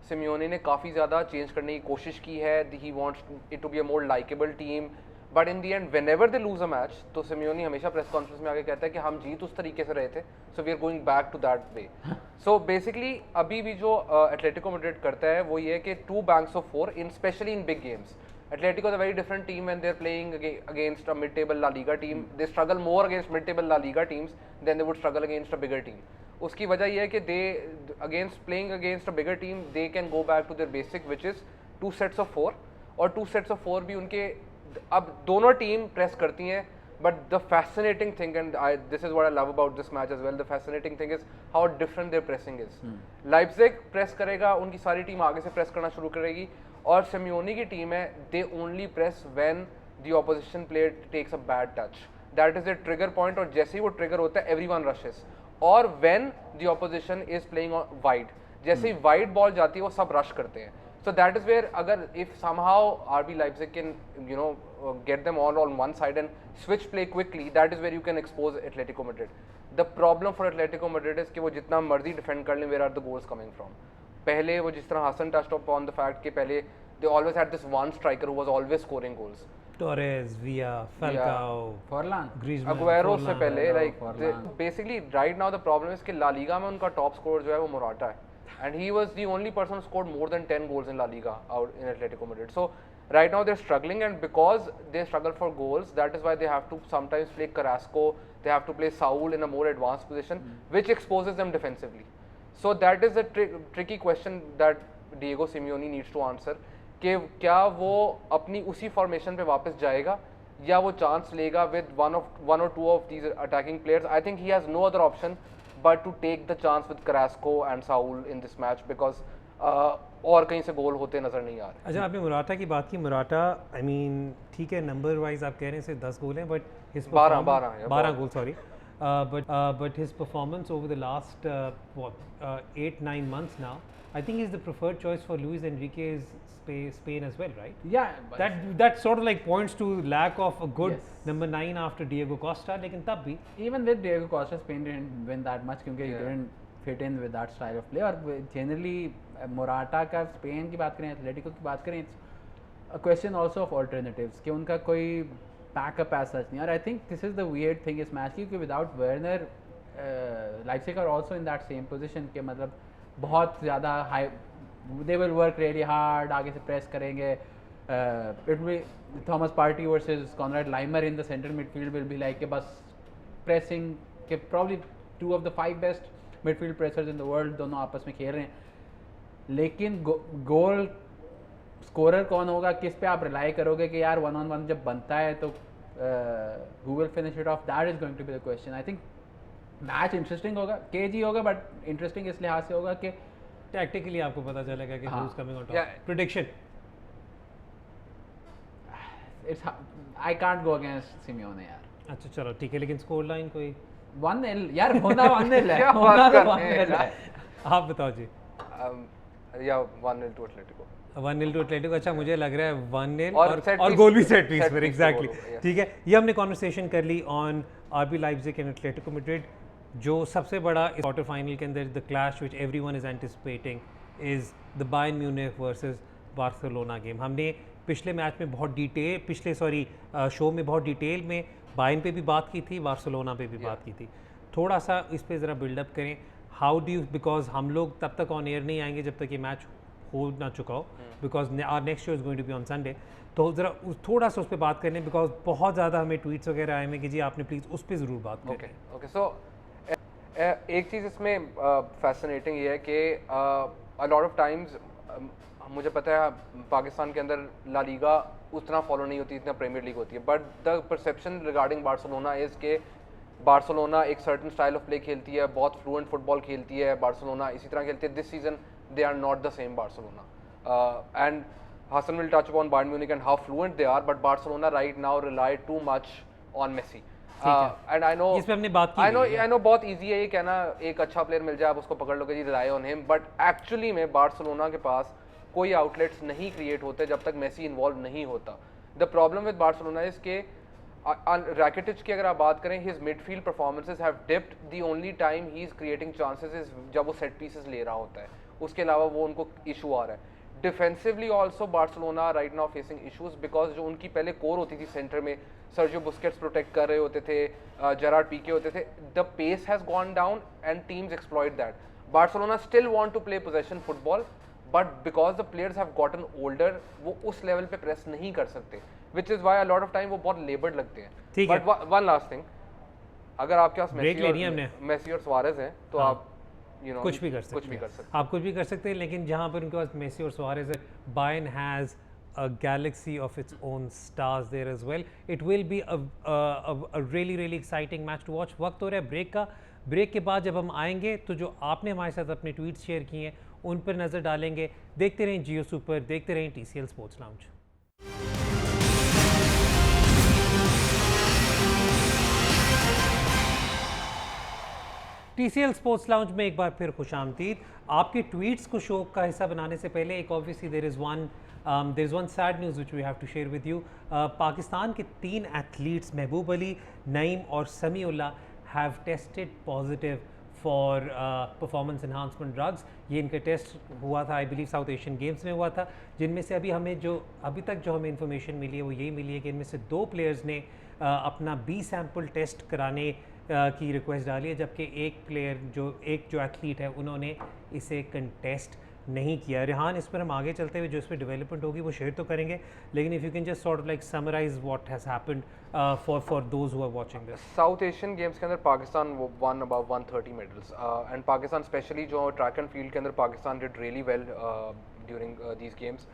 सिमियोनी ने काफ़ी ज़्यादा चेंज करने की कोशिश की है. He wants it to be a more likable team. But in the and when ever they lose a match तो सिमियोनी हमेशा प्रेस कॉन्फ्रेंस में आके कहता है कि हम जीत उस तरीके से रहे थे so we are going back to that way. So basically अभी भी जो एटलेटिको मैड्रिड करता है वो ये है कि 2 banks of 4 in specially in big games. Atletico is a very different team when they're playing against a mid-table La Liga team. They struggle more against mid-table La Liga teams than they would struggle against a bigger team. उसकी वजह ये है कि they playing against a bigger team they can go back to their basic which is 2 sets of 4 और 2 sets of 4 भी उनके अब दोनों टीम प्रेस करती हैं but the fascinating thing and this is what I love about this match as well the fascinating thing is how different their pressing is. Leipzig press करेगा उनकी सारी टीम आगे से प्रेस करना शुरू करेगी और सिमियोनी की टीम है they only press when the opposition player takes a bad touch. That is the trigger point और जैसे ही वो ट्रिगर होता है एवरीवन रशेस और when the opposition is playing wide जैसे ही वाइड बॉल जाती है वो सब रश करते हैं. So that is where agar if somehow RB Leipzig can get them all on one side and switch play quickly, that is where you can expose Atletico Madrid. The problem for Atletico Madrid is कि वो जितना मर्जी defend कर लें where are the goals coming from. पहले वो जिस तरह Hasan touched upon the fact कि पहले they always had this one striker who was always scoring goals. Torres, Villa, Falcao, Forlan, Griezmann, Aguero से पहले like Forlan. basically right now the problem is कि La Liga में उनका top scorer जो है वो मोराटा है. And he was the only person who scored more than 10 goals in La Liga out in Atletico Madrid. So right now they're struggling and because they struggle for goals, that is why they have to sometimes play Carrasco, they have to play Saul in a more advanced position, which exposes them defensively. So that is a tricky question that Diego Simeone needs to answer. कि क्या वो अपनी उसी फॉर्मेशन पे वापस जाएगा या वो चांस लेगा with one or two of these attacking players. I think he has no other option but to take the chance with Carrasco and Saul in this match because और कहीं से गोल होते नजर नहीं आ रहे. अच्छा आपने मुराटा की बात की. मुराटा आई मीन ठीक है नंबर वाइज आप कह रहे हैं सिर्फ 10 गोल हैं but his 12 goal sorry but his performance over the last 8-9 months now I think he's the preferred choice for Luis Enrique's Spain as well, right? Yeah, that sort of like points to lack of a good number 9 after Diego Costa. लेकिन तब भी even with Diego Costa, Spain didn't win that much क्योंकि he didn't fit in with that style of play. और जनरली मोराटा का स्पेन की बात करें, एथलेटिको की बात करें, it's a question also of alternatives कि उनका कोई बैकअप एज सच नहीं। और I think this is the weird thing इस मैच की कि without Werner Leipzig are also in that same position के मतलब बहुत ज़्यादा high, they will work really hard, आगे से प्रेस करेंगे। It will Thomas Partey versus Konrad Laimer in the centre midfield will be like कि बस प्रेसिंग के probably 2 of the 5 best midfield pressers in the world दोनों आपस में खेल रहे हैं। लेकिन गोल स्कोरर कौन होगा, किस पे आप रिलाई करोगे कि यार 1-on-1 जब बनता है तो who will finish it off, that is going to be the question. I think match interesting होगा, केजी होगा, बट इंटरेस्टिंग इस लिहाज से होगा कि टैक्टिकली आपको पता चलेगा कि हाँ। who's coming on top. Yeah. Prediction. It's I can't go against Simeone यार। अच्छा चलो ठीक है, लेकिन स्कोर लाइन कोई 1-0 यार, होना 1-0 है, क्या होना बात तो कर रहे हैं 1-0 है। आप बताओ जी। या 1-0 टू एटलेटिको। 1-0 to Atletico. अच्छा मुझे लग रहा है 1-0 और और set और piece- गोल भी सेट पीस set पर। piece एग्जैक्टली goal होगा, yes. ठीक है, ये हमने कॉन्वर्सेशन कर ली on RB Leipzig and Atletico Madrid. जो सबसे बड़ा इस क्वार्टर फाइनल के अंदर the clash which everyone is anticipating is the Bayern Munich versus Barcelona game. हमने पिछले मैच में बहुत डिटेल शो में बहुत डिटेल में बायर्न पे भी बात की थी, बार्सिलोना पे भी बात की थी। थोड़ा सा इस पे ज़रा बिल्डअप करें। हाउ डू यू, बिकॉज हम लोग तब तक ऑन एयर नहीं आएंगे जब तक ये मैच हो ना चुका हो, because our next show is going to be on Sunday. तो ज़रा थोड़ा सा उस पर बात करने, बिकॉज बहुत ज़्यादा हमें ट्वीट्स वगैरह आए हैं कि जी आपने प्लीज़ उस पर ज़रूर बात करें। ओके सो एक चीज़ इसमें फैसिनेटिंग ये है कि अ लॉट ऑफ टाइम्स मुझे पता है पाकिस्तान के अंदर ला लीगा उतना फॉलो नहीं होती जितना प्रीमियर लीग होती है, but the perception regarding Barcelona is के बार्सिलोना एक सर्टन स्टाइल ऑफ प्ले खेलती है, बहुत फ्लुएंट फुटबॉल खेलती है बार्सिलोना, इसी तरह खेलती है। This season they are not the same Barcelona and Hassan will touch upon Bayern Munich and how fluent they are, but Barcelona right now rely too much on Messi. And I know इस पे हमने बात की हुई है। I know बहुत easy है ये कहना, एक अच्छा प्लेयर मिल जाए आप उसको पकड़ लोगे जी, rely on him, but actually में बार्सिलोना के पास कोई outlets नहीं create होते जब तक मेसी इन्वॉल्व नहीं होता। The problem with Barcelona is के Rakitic की अगर आप बात करें, his midfield performances have dipped. The only time he is creating chances is जब वो set pieces ले रहा होता है, उसके अलावा वो उनको issue आ रहा है। Defensively also Barcelona right now facing issues, because जो उनकी पहले कोर होती थी सेंटर में, सर्जियो बुस्केट्स प्रोटेक्ट कर रहे होते थे, जेरार्ड पीके होते थे, the pace has gone down and teams exploit that. Barcelona still want to play possession football, but because the players have gotten older वो उस लेवल पे प्रेस नहीं कर सकते, which is why a lot of time वो बहुत लेबर्ड लगते हैं। बट वन लास्ट थिंग, अगर आपके पास मेसी और सुआरेज हैं तो आप कुछ भी कर सकते हैं, आप कुछ भी कर सकते हैं। लेकिन जहाँ पर उनके पास मेसी और सुआरेज है, Bayern has a galaxy of its own stars there as well. It will be a really exciting match to watch. वक्त हो रहा है ब्रेक का। ब्रेक के बाद जब हम आएंगे तो जो आपने हमारे साथ अपने ट्वीट्स शेयर किए हैं उन पर नज़र डालेंगे। देखते रहें जियो सुपर, देखते रहें TCL sports lounge. TCL sports lounge में एक बार फिर खुशामदीद। आपके ट्वीट्स को शो का हिस्सा बनाने से पहले एक obviously there is one sad news which we have to share with you. Pakistan के 3 एथलीट्स महबूब अली, नईम और Samiullah have tested positive for performance enhancement drugs. ये इनका टेस्ट हुआ था, I believe South Asian Games में हुआ था, जिनमें से अभी तक जो हमें इन्फॉर्मेशन मिली है वो यही मिली है कि इनमें से 2 प्लेयर्स ने अपना B सैंपल टेस्ट कराने की रिक्वेस्ट डाली है, जबकि एक जो एथलीट है उन्होंने इसे कंटेस्ट नहीं किया। रिहान, इस पर हम आगे चलते हुए जो इस पर डेवलपमेंट होगी वो शेयर तो करेंगे, लेकिन if you can just sort of like summarise what has happened for those who are watching this. South Asian Games के अंदर Pakistan won about 130 medals and Pakistan especially जो ट्रैक एंड फील्ड के अंदर Pakistan did really well during these games.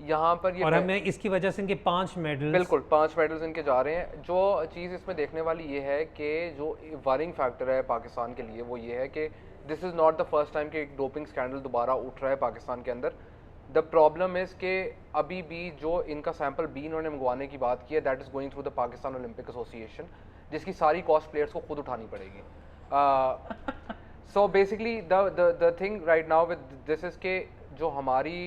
यहाँ पर ये और हमें इसकी वजह से इनके 5 मेडल्स, बिल्कुल 5 मेडल्स इनके जा रहे हैं। जो चीज़ इसमें देखने वाली ये है कि जो वरिंग फैक्टर है पाकिस्तान के लिए वो ये है कि this is not the first time कि एक डोपिंग स्कैंडल दोबारा उठ रहा है पाकिस्तान के अंदर। द प्रॉब्लम इज़ कि अभी भी जो इनका सैंपल B इन्होंने मंगवाने की बात की है, that is going through the Pakistan Olympic association, जिसकी सारी कॉस्ट प्लेयर्स को खुद उठानी पड़ेगी। So basically the thing right now with this is के जो हमारी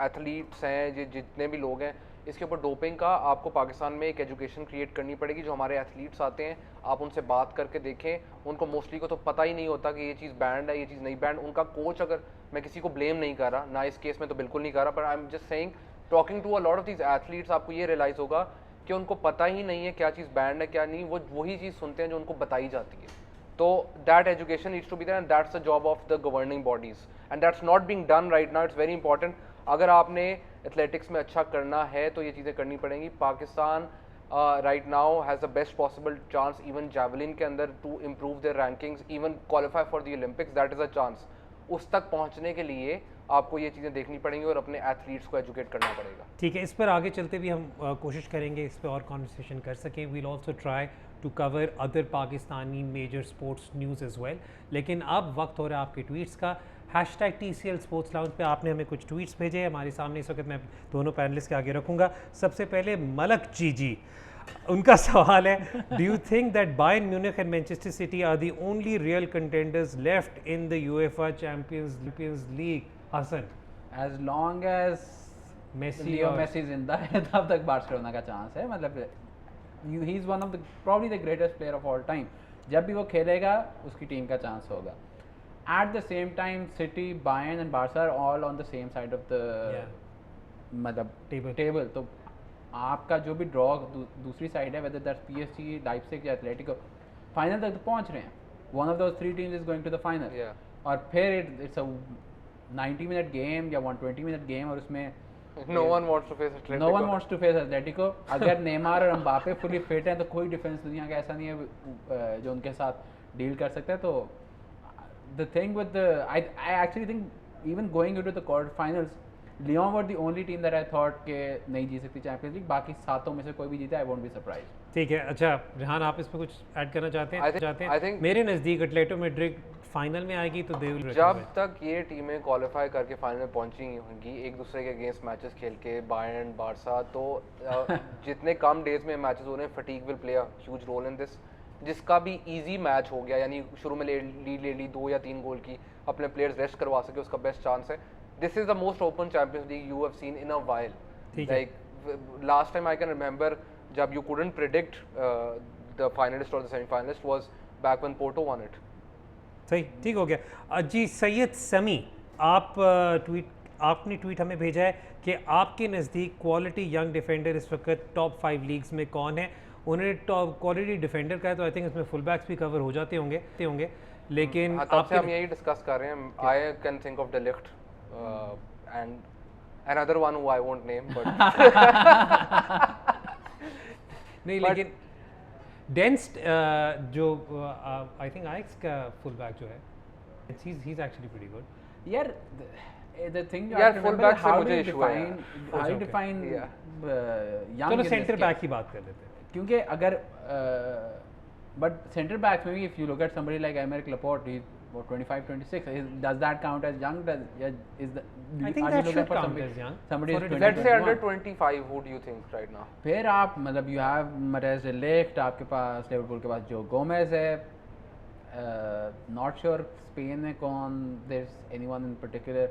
एथलीट्स हैं, जितने भी लोग हैं, इसके ऊपर डोपिंग का आपको पाकिस्तान में एक एजुकेशन क्रिएट करनी पड़ेगी। जो हमारे एथलीट्स आते हैं आप उनसे बात करके देखें, उनको मोस्टली को तो पता ही नहीं होता कि ये चीज़ बैंड है, ये चीज़ नहीं बैंड। उनका कोच, अगर मैं किसी को ब्लेम नहीं कर रहा ना, इस केस में तो बिल्कुल नहीं कर रहा, पर I am just saying talking to a lot of these athletes, आपको ये रियलाइज़ होगा कि उनको पता ही नहीं है क्या चीज़ बैंड है क्या नहीं, वो वही चीज़ सुनते हैं जो उनको बताई जाती है। तो that education needs to be there and that's the job of the governing bodies and that's not being done right now. It's very important. अगर आपने एथलेटिक्स में अच्छा करना है तो ये चीज़ें करनी पड़ेंगी। Pakistan right now has the best possible chance even javelin के अंदर to improve their rankings, even qualify for the Olympics, that is a chance. उस तक पहुंचने के लिए आपको ये चीज़ें देखनी पड़ेंगी और अपने एथलीट्स को एजुकेट करना पड़ेगा। ठीक है, इस पर आगे चलते भी हम कोशिश करेंगे इस पर और कॉन्वर्सेशन कर सकें। We'll also try to cover other Pakistani major sports news as well. लेकिन अब वक्त हो रहा है आपके ट्वीट्स का। #TCL स्पोर्ट्स लाउंज पे आपने हमें कुछ ट्वीट्स भेजे हैं हमारे सामने, इस वक्त मैं दोनों पैनलिस्ट के आगे रखूँगा। सबसे पहले मलक जी उनका सवाल है, do you think that Bayern Munich and Manchester City are the only real contenders left in the UEFA Champions League? Hasan, as long as Messi और मेसी जिंदा है तब तक बार्सिलोना का चांस है। मतलब he is one of the probably the greatest player of all time. जब भी वो खेलेगा उसकी टीम का चांस होगा। At the same time City, Bayern and Barca are all on the same side of the मतलब टेबल। तो आपका जो भी ड्रॉ दूसरी साइड है, वेदर दैट्स PSG, लाइप्जिग या एथलेटिको, फाइनल तक तो पहुंच रहे हैं। One of those three teams is going to the final. और फिर इट्स अ 90-minute गेम या 120-minute गेम और उसमें No one wants to face Atletico. No one wants to face Atletico. अगर नेमार और एम्बापे फुली फिट हैं तो कोई डिफेंस दुनिया का ऐसा नहीं है जो उनके साथ डील कर सकता है। तो the thing with the I actually think even going into the quarter finals, Lyon were the only team that I thought के नहीं जीत सकती चैंपियंस लीग। बाकी सातों में से कोई भी जीता, I won't be surprised. ठीक है। अच्छा रेहान, आप इस पर कुछ ऐड करना चाहते हैं? I think मेरे नज़दीक एटलेटिको मैड्रिड फाइनल में आएगी तो दे विल, जब तक ये टीमें क्वालिफाई करके फाइनल में पहुंची होंगी एक दूसरे के अगेंस्ट मैचेस खेल के, बायर्न, बार्सा, तो जितने कम डेज में मैचेस हो रहे हैं, fatigue will play a huge role in this. जिसका भी इजी मैच हो गया, यानी शुरू में लीड ले ली 2 या 3 गोल की, अपने प्लेयर्स रेस्ट करवा सके, उसका बेस्ट चांस है। This is the most open Champions League you have seen in a while. Like last time I can remember जब you couldn't predict the finalist और the semifinalist was back when Porto won it. सही, ठीक हो गया जी। सैयद समी, आपने ट्वीट हमें भेजा है कि आपके नज़दीक क्वालिटी यंग डिफेंडर इस वक्त टॉप 5 लीग्स में कौन है? उन्होंने टॉप क्वालिटी डिफेंडर का है तो आई थिंक इसमें फुल बैक्स भी कवर हो जाते होंगे लेकिन तब से हम यही डिस्कस कर रहे हैं। I can think of the lift and another one who I won't name but नहीं, लेकिन डेंस्ट जो आई थिंक आइक्स का फुल बैक जो है, he is actually pretty good यार। the thing you यार, have to full remember back is से how मुझे do you issue है define यार। how you Okay. define young चलो in centre this back case. की बात कर लेते हैं। क्योंकि अगर but center backs maybe if you look at somebody like Aymeric Laporte, he's about 25-26, does that count as young? Is the I think are that you looking should for count somebody, as young. somebody For is a 20, let's say under 21? 25 who do you think right now? फिर आप मतलब you have Mahrez de Ligt, आपके पास लिवरपूल के पास जो गोमेज है, not sure स्पेन में कौन, there's anyone in particular.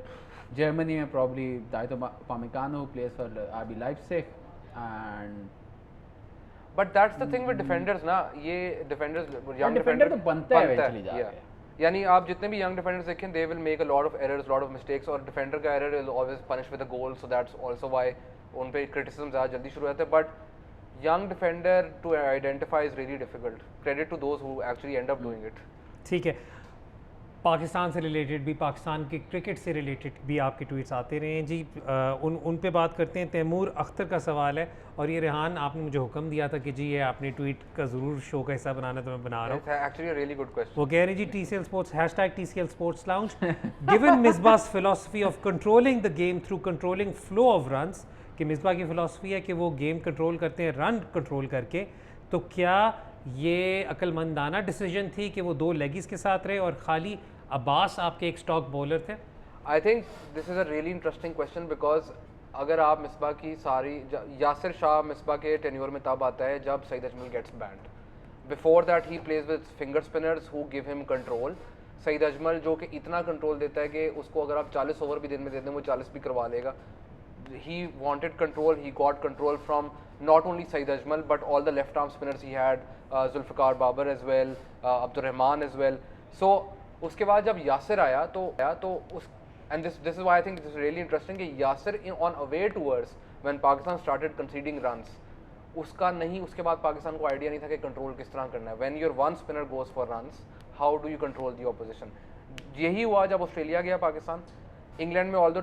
Germany में probably Daito Upamecano who plays for RB Leipzig and But that's the thing with defenders ना, ये defenders young defender तो बनता है eventually yeah. जाके। यानी आप जितने भी young defenders देखें, they will make a lot of errors, lot of mistakes, और defender का error is always punished with a goal, so that's also why उन पे criticism ज़्यादा जल्दी शुरू होते हैं। But young defender to identify is really difficult. Credit to those who actually end up doing it. ठीक है, पाकिस्तान से रिलेटेड भी, पाकिस्तान के क्रिकेट से रिलेटेड भी आपके ट्वीट्स आते रहे हैं जी। उन पे बात करते हैं। तैमूर अख्तर का सवाल है, और ये रेहान आपने मुझे हुक्म दिया था कि जी ये आपने ट्वीट का ज़रूर शो का हिस्सा बनाना, तो मैं बना रहा हूँ। It's actually a really good question. वो कह रहे जी TCL Sports #TCL Sports Lounge, given Misbah's philosophy of controlling the game through controlling flow of runs, कि मिसबा की फ़िलासफ़ी है कि वो गेम कंट्रोल करते हैं रन कंट्रोल करके, तो क्या ये अक्लमंदाना डिसीजन थी कि वो 2 लेगीज़ के साथ रहे और खाली अब्बास आपके एक स्टॉक बॉलर थे? I think this is a really interesting question because अगर आप मिसबा की सारी यासिर शाह मिसबा के टेन्योर में तब आता है जब Saeed Ajmal gets banned. Before that he plays with finger spinners who give him control. Saeed Ajmal जो कि इतना कंट्रोल देता है कि उसको अगर आप 40 ओवर भी दिन में दे दें वो 40 भी करवा लेगा। he wanted control. He got control from not only Saeed Ajmal but all the left arm spinners he had, Zulfikar Babar as well, Abdur Rahman as well. So उसके बाद जब यासिर आया तो उस and this is why I think this is really interesting कि Yasir on away tours when Pakistan started conceding runs, उसका नहीं, उसके बाद पाकिस्तान को आइडिया नहीं था कि कंट्रोल किस तरह करना है. When your one spinner goes for runs, how do you control the opposition? यही हुआ जब ऑस्ट्रेलिया गया पाकिस्तान. इंग्लैंड में ऑल दो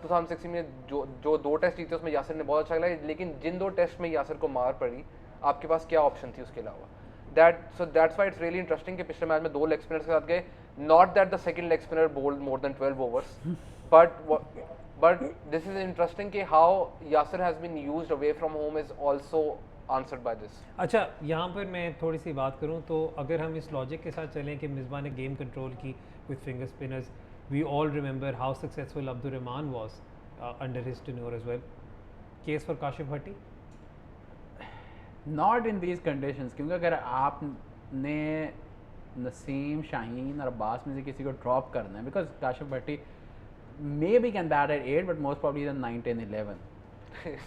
2016 में जो 2 टेस्ट जीते उसमें यासिर ने बहुत अच्छा खेला, लेकिन जिन 2 टेस्ट में यासिर को मार पड़ी, आपके पास क्या ऑप्शन थी उसके अलावा? That's why it's really interesting कि पिछले मैच में 2 लेग स्पिनर्स के साथ गए. Not that the second leg spinner bowled more than 12 overs, but this is interesting कि how Yasir has been used away from home is also answered by this. अच्छा, यहाँ पर मैं थोड़ी सी बात करूँ तो अगर हम इस लॉजिक के साथ चलें कि मिसबा ने गेम कंट्रोल की with finger spinners, we all remember how successful Abdul Rehman was under his tenure as well. Case for Kashif Bhatti? Not in these conditions, क्योंकि अगर आपने नसीम, शाहीन और अब्बास में से किसी को ड्रॉप करना है, because Kashif Bhatti may be can bat at 8 but most probably 9, 10, 11.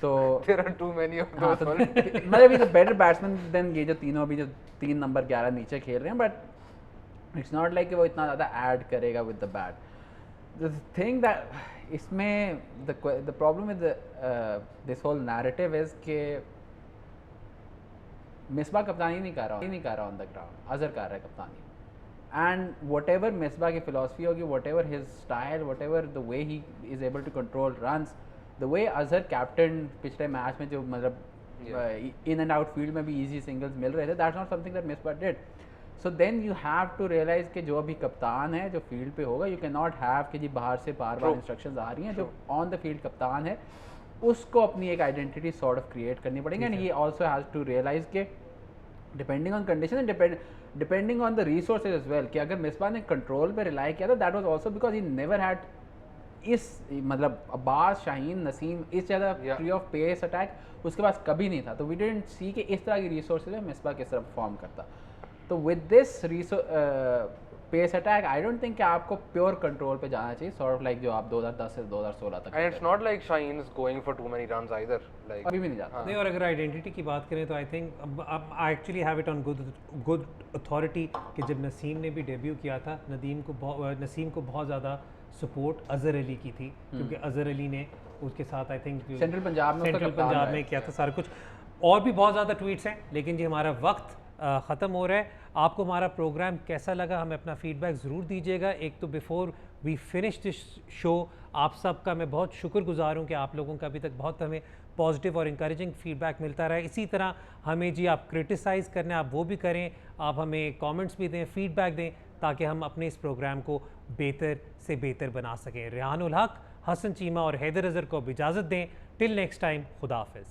So there are too many of हाँ, those. तो मतलब is a better batsman than ये जो तीनों अभी जो 3 नंबर 11 नीचे खेल रहे हैं, बट इट्स नॉट लाइक कि वो इतना ज़्यादा ऐड करेगा with the bat. The thing that इसमें the problem with this whole narrative is के मिसबा कप्तानी नहीं कर रहा ऑन द ग्राउंड, अजहर कर रहा है कप्तानी. एंड वट एवर मिसबा की फिलोसफी होगी, whatever his style, whatever the way he is able to control runs, the way Azhar captain पिछले मैच में जो मतलब इन एंड आउट फील्ड में भी ईजी सिंगल्स मिल रहे थे, that's not something that Misbah did. So then you have to realise कि जो अभी कप्तान है जो फील्ड पे होगा, यू कैन नॉट हैव कि जी बाहर से बार इंस्ट्रक्शंस आ रही हैं. जो ऑन द फील्ड कप्तान है उसको अपनी एक आइडेंटिटी सॉर्ट ऑफ क्रिएट करनी पड़ेगी. And he also has to realise के depending on condition and depending on the resources as well, कि अगर मिसबा ने कंट्रोल पे रिलाई किया था, that was also because he never had इस मतलब अब्बास, शाहीन, नसीम इस ज़्यादा फ्री ऑफ पेस अटैक उसके पास कभी नहीं था. तो वी डिडंट सी कि इस तरह की रिसोर्सेज है मिसबा किस तरह परफॉर्म करता. तो with this pace attack I don't think कि आपको प्योर कंट्रोल पे जाना चाहिए, सॉर्ट ऑफ लाइक जो आप 2010 से 2016 तक. And it's not like Shaheen is going for too many runs either. Like अभी भी नहीं जाता. नहीं, और अगर आइडेंटिटी की बात करें तो I think I actually have it on good authority कि जब नसीम ने भी डेब्यू किया था, नसीम को बहुत ज़्यादा सपोर्ट अजहर अली की थी, क्योंकि अजहर अली ने उसके साथ आई थिंक सेंट्रल पंजाब में किया था सारा कुछ. और भी बहुत ज़्यादा ट्वीट्स हैं, लेकिन जी हमारा वक्त ख़त्म हो रहा है. आपको हमारा प्रोग्राम कैसा लगा, हमें अपना फीडबैक ज़रूर दीजिएगा. एक तो before we finish this show, आप सबका मैं बहुत शुक्रगुजार हूँ कि आप लोगों का अभी तक बहुत हमें पॉजिटिव और इंकरेजिंग फीडबैक मिलता रहा है. इसी तरह हमें जी आप क्रिटिसाइज़ करना आप वो भी करें, आप हमें कमेंट्स भी दें, फीडबैक दें, ताकि हम अपने इस प्रोग्राम को बेहतर से बेहतर बना सकें. रेहानुल हक, हसन चीमा और हैदर अज़हर को इजाज़त दें. टिल नेक्स्ट टाइम, खुदा हाफिज़.